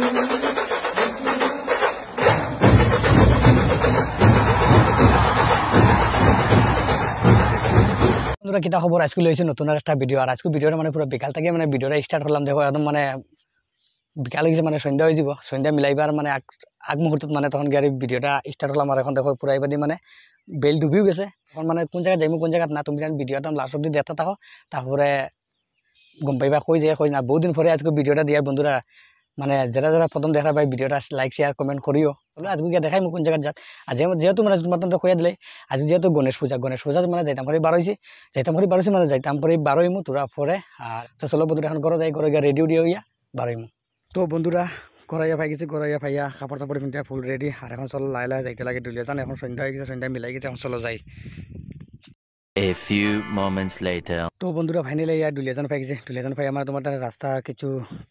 বন্ধুরা কিতা খবর আজকে লইছি নতুন একটা ভিডিও আর আজকে ভিডিওটা মানে পুরো বিকাল থেকে মানে ভিডিওটা স্টার্ট করলাম দেখো একদম মানে বিকাল হয়ে গেছে মানে সন্ধ্যা হয়ে যাব সন্ধ্যা মিলাইবার মানে আগ মুহূর্তত মানে তখন গাড়ি ভিডিওটা স্টার্ট করলাম আর এখন দেখো পুরো এবারে মানে বেল ডুবিও গেছে এখন মানে কোন জায়গায় যাইমু কোন জায়গা না তুমি ভিডিওটা লাস্ট অব্দি দেখতে থাকো তারপরে গম পাইবা কই যায় কই না বহুদিন পরে আজকে ভিডিওটা দিয়া বন্ধুরা মানে যারা যারা প্রথম দেখা পাই ভিডিওটা লাইক শেয়ার কমেন্ট করিও বলে আজকে গিয়ে দেখাই কোন জায়গায় যাত আর যেহেতু মানে তোমার তো কইয়া দিলে আজকে যেহেতু গণেশ পূজা মানে যাইতাম করে বারোইছি মানে যাইতাম করে বারোইমু তোরা পরে আর চলো বন্ধুরা এখন ঘরে যাই ঘরে গিয়ে রেডিও দিয়ে হইয়া বারোইমু তো বন্ধুরা গড়াইয়া পাই গেছি গড়াইয়া পাইয়া কাপড় চাপড় পিন্ধিয়া ফুল রেডি আর এখন চলো লাই লাই যাইতে লাগে ডুলিয়া যান এখন সন্ধ্যা হয়ে গেছে সন্ধ্যা মিলাই গেছে এখন চলো যাই A few moments later. তো বন্ধুরা ফাইনালি ইয়ার দুলিয়াজান পাই আমার তোমার রাস্তা কিছু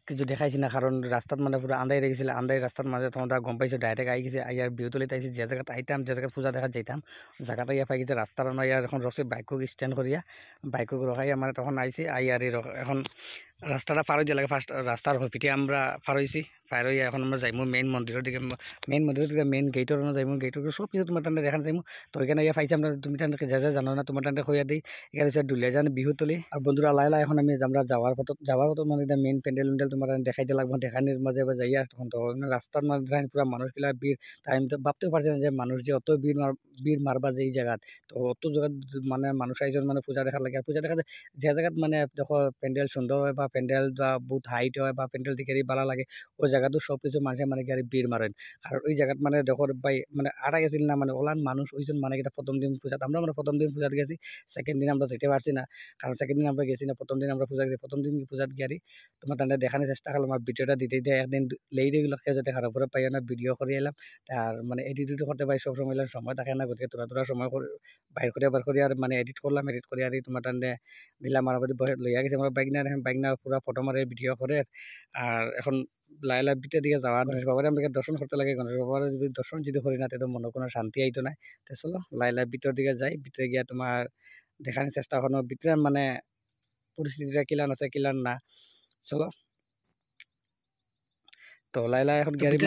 কিছু দেখাইছি না কারণ রাস্তাত মানে পুরো আন্দাই রেখেছিল আন্দাই রাস্তার মাঝে তোমার গম পাইছো ডাইরেক্ট আই গেছে আইয়ার বিউতলিত আইছি যে জায়গাতে আইতাম যে জায়গায় পূজা দেখা যাইতাম জায়গাটা ইয়া পাই গেছে রাস্তার ইয়ার এখন রসে বাইকক স্ট্যান্ড করিয়া বাইকক রখাই আমার তখন আইছি আইয়ার এখন রাস্তাটা পার হয়ে লাগে ফার্স্ট রাস্তার হইপিটি আমরা পার হয়েছি পার হইয়া এখন আমরা যাইমু মেইন মন্দিরের দিকে মেইন গেটের যাইমু গেটের সব কিছু তোমার টানে দেখান যাইমু তো এখানে ইয়া পাইছি আমরা তুমি টানে যা যা জানো না তোমার টানে হইয়া দিই এখানে হচ্ছে দুলিয়াজান বিহুতলি আর বন্ধুরা লাইলা এখন আমরা যাওয়ার পথ মানে এটা মেইন প্যান্ডেল তোমার দেখাইতে লাগবো দেখানির মাঝে বা যাইয়া তখন তো রাস্তার মাঝে পুরা মানুষগুলা ভিড় তাই আমি তো ভাবতেও পারছি না যে মানুষ যে অত ভিড় মারবা যে এই জায়গাত তো অত জায়গাত মানে মানুষ আইজন মানে পূজা দেখার লাগে আর পূজা দেখা যে জায়গাত মানে দেখো প্যান্ডেল সুন্দর হয় বা প্যান্ডেল বা বহুত হাইট হয় বা প্যান্ডেল দিকে ভালো লাগে ওই জায়গাতো সব কিছু মানুষে মানে গাড়ি ভিড় মারেন আর ওই জায়গাত মানে দেখো ভাই মানে আড়া গেছিল না মানে ওলান মানুষ ওইজন মানে এটা প্রথম দিন পূজাত আমরা মানে প্রথম দিন পূজাত গেছি সেকেন্ড দিন আমরা যেতে পারছি না কারণ সেকেন্ড দিন আমরা গেছি না প্রথম দিন আমরা পূজা গেছি প্রথম দিন পূজাত গিয়ারি তোমার তাদের দেখানোর চেষ্টা করলাম আর ভিডিওটা দিতে দিয়ে একদিন লেইগুলো খেয়ে যাতে খারাপ করে পাই না ভিডিও করে এলাম আর মানে এডিট করতে পাই সব সময় থাকে না গতিকে তোরা সময় বাইর করি আর মানে এডিট করলাম এডিট করে আর তোমার টানে দিলাম আর লইয়া গেছে আমার বাইক না পুরা ফটো মারে ভিডিও করে আর এখন লাইলা বিটের দিকে যাওয়া গণেশ বাবার আমরা দর্শন করতে লাগে গণেশ বাবার যদি দর্শন যদি করি না তো মনে কোনো শান্তি আইতো না তো চলো লাইলা বিটের দিকে যাই ভিতরে গিয়া তোমার দেখানোর চেষ্টা করো ভিতরে মানে পরিস্থিতিটা কিলান আছে কিলান না চলো তো লাইলা এখন গাড়ি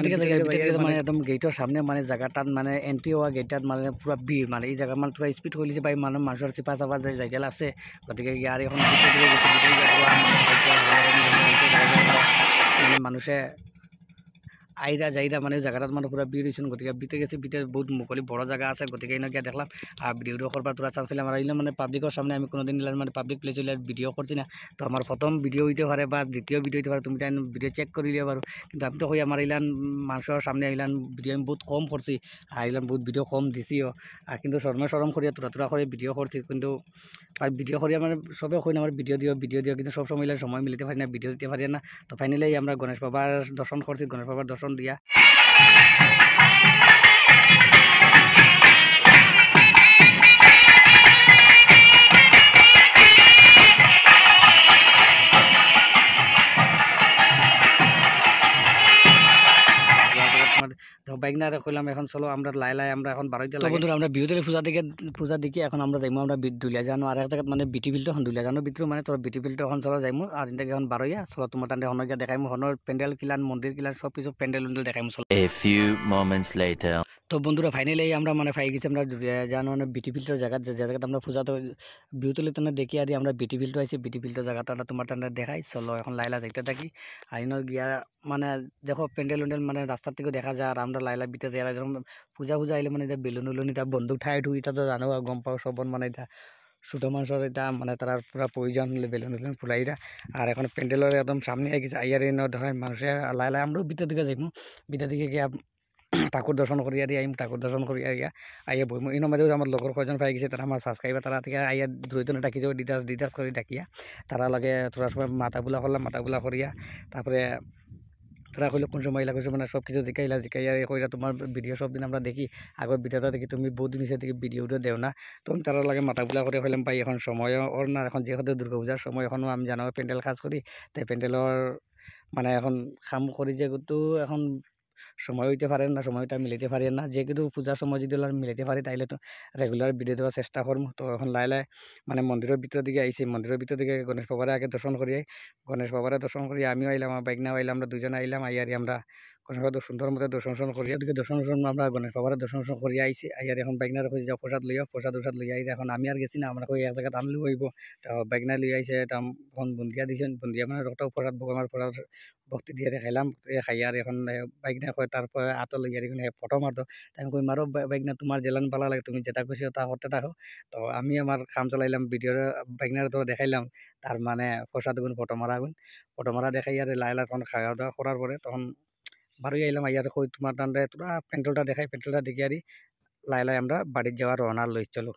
মানে একদম গেটের সামনে মানে জায়গাটাত মানে এন্ট্রি হওয়া গেটটাত মানে পুরা ভিড় মানে এই জায়গা মানে পুরা স্পিড হইছে পাই মানে মানুষের চিপা চাপা যে জায়গা আছে গতিকে গাড়ি এখন মানে মানুষে আইরা যাইরা মানে জায়গাটাত মানে পুরা ভিড় হয়েছেন গতিকে বিতে গেছে বিতে বহুত মুকলি বড় জায়গা আছে গতিকে এনে গিয়ে দেখলাম আর ভিডিও করবার তোরা চান্স পেলাম আর এইলে মানে পাবলিকের সামনে আমি কোনোদিন মানে পাবলিক প্লেস হইলে ভিডিও করছি না তো আমার প্রথম ভিডিও হইতে পারে বা দ্বিতীয় ভিডিও হইতে পারে তুমি তাই ভিডিও চেক করে দিলে পারো কিন্তু আমি তো হই আমার এইলান মানুষের সামনে আইলান ভিডিও আমি বহুত কম করছি আইলান বহুত ভিডিও কম দিছিও আর কিন্তু সরম করিয়া তোরা করে ভিডিও করছি কিন্তু আর ভিডিও করিয়া মানে সবে কই না আমার ভিডিও দিও কিন্তু সব সময় মিলিতে পারি না ভিডিও দিতে পারি না তো ফাইনালি আমরা গণেশ বাবার দর্শন করছি গণেশ বাবার দর্শন দিয়া বাইক না কইলাম এখন চলো আমরা লাই আমরা এখন বারোইতে লাগে বন্ধুরা আমরা বিহুতলি পূজা দেখি এখন আমরা যাইমু আমরা দুলিয়া জানো আর এক জায়গাত মানে বিটি ফিল্ড এখন দুলিয়া জানো ভিতরে মানে তোর বিটি ফিল্ড এখন চলো যাইমু আর ইনটাকে এখন বারোইয়া চলো তোমার টান্ডে হন গিয়া দেখাইমু হনর প্যান্ডেল কিলান মন্দির কিলান সব কিছু প্যান্ডেল দেখাইমু চলো A few moments later. তো বন্ধুরা ফাইনালি আমরা মানে পাই গেছি আমরা জানো মানে বিটি ফিল্ডের জায়গা যে জায়গাতে আমরা পূজা তো বিহুতলিতে দেখি আর আমরা বিটি ফিল্ড আইছি বিটি ফিল্ডের জায়গাটা তোমার টান্ডা দেখাই চলো এখন লাইলা দেখতে থাকি আইনের গিয়া মানে দেখো প্যান্ডেল মানে রাস্তার থেকে দেখা যায় আর আমরা লাইলা বিতে যাই যখন পূজা আইলে মানে এটা বেলুন এটা বন্দুক ঠাই ঠুই এটা তো জানো গম পাও সবন মানে এটা ছোটো মানুষের এটা মানে তারা পুরা প্রয়োজন হলে বেলুন ফুলাইরা আর এখন প্যান্ডেলের একদম সামনে আই গেছে আইয়ার ধরেন মানুষে লাইলা আমরাও বিতের দিকে যাইমু বিতের দিকে গিয়া ঠাকুর দর্শন করি আইম ঠাকুর দর্শন করি আইয়া বইমু ইনো মাঝে আমার লগর কয়জন পাই গেছে তারা আমার সাবস্ক্রাইবার তারা থেকে আইয়া দ্রুতনে ডাকিছে ডিটাচ করে ডাকিয়া তারা লাগে থোড়া সময় মাথাগুলা করলাম মাথাগুলা করিয়া তারপরে তারা কইলো কোন সময় লাগছে মানে সব কিছু জিকাইয়া কইরা তোমার ভিডিও সব দিন আমরা দেখি আগর ভিডিওটা দেখি তুমি বহুত দিন হিসেবে ভিডিওটা দেও না তখন তারা লাগে মাথাগুলা করে কইলাম পাই এখন সময় ওর না এখন যেহেতু দুর্গা পূজার সময় এখনও আমি জানো প্যান্ডেল কাজ করি তাই প্যান্ডেলের মানে এখন কাম করি যে তো এখন সময় হইতে পারেন না, সময়টা মিলাইতে পারেন না। যে কিন্তু পূজার সময় যদি ওরা মিলাইতে পারি তাইলে তো রেগুলার ভিডিও দেওয়ার চেষ্টা করবো। তো এখন লাই লাই মানে মন্দিরের ভিতর দিকে আইছি, মন্দিরের ভিতর দিকে গণেশ বাবারে আগে দর্শন করি। গণেশ বাবারে দর্শন করি, আমিও আইলাম, আমার বাইক নাও আইলাম, আমরা দুজনে আইলাম। আইয়ারি আমরা গণেশ বাবা সুন্দর মতো দর্শন করি, ওদিকে দর্শন আমরা গণেশ বাবারে দর্শন করি আইছি। আইয়ার এখন বাইক নার যাও প্রসাদ লইয়া, প্রসাদ লইয়া আইলে এখন আমি আর গেছি না, আমরা কই এক জায়গা আনলেও হইব। তো বাইক না লইয়া আইছে, তখন বুন্দিয়া দিছেন, বুন্দিয়া মানে রক্তাও প্রসাদ আমার প্রসাদ ভক্তি দিয়ে খাইলাম। খাইয়ার এখন বাইক না কয় তারপরে আতো লইয়া এখন ফটো মারতো। তাই আমি কই মারো বাইক না, তোমার জেলান ভালো লাগে, তুমি যেটা খুশি তা করতে থাকো। তো আমি আমার কাম চালাইলাম, ভিডিও বাইক না তো দেখাইলাম, তার মানে প্রসাদ গুণ ফটো মারা গুণ, ফটো মারা দেখাই আর লাইলা তখন খাওয়া দাওয়া করার পরে তখন বারোই আইলাম। আইয়ার কই তোমার টানলে তোরা পেন্ট্রোলটা দেখাই, পেন্ট্রোলটা দেখি আরি লাইলাই আমরা বাড়ির যাওয়ার রওনা লই চলো।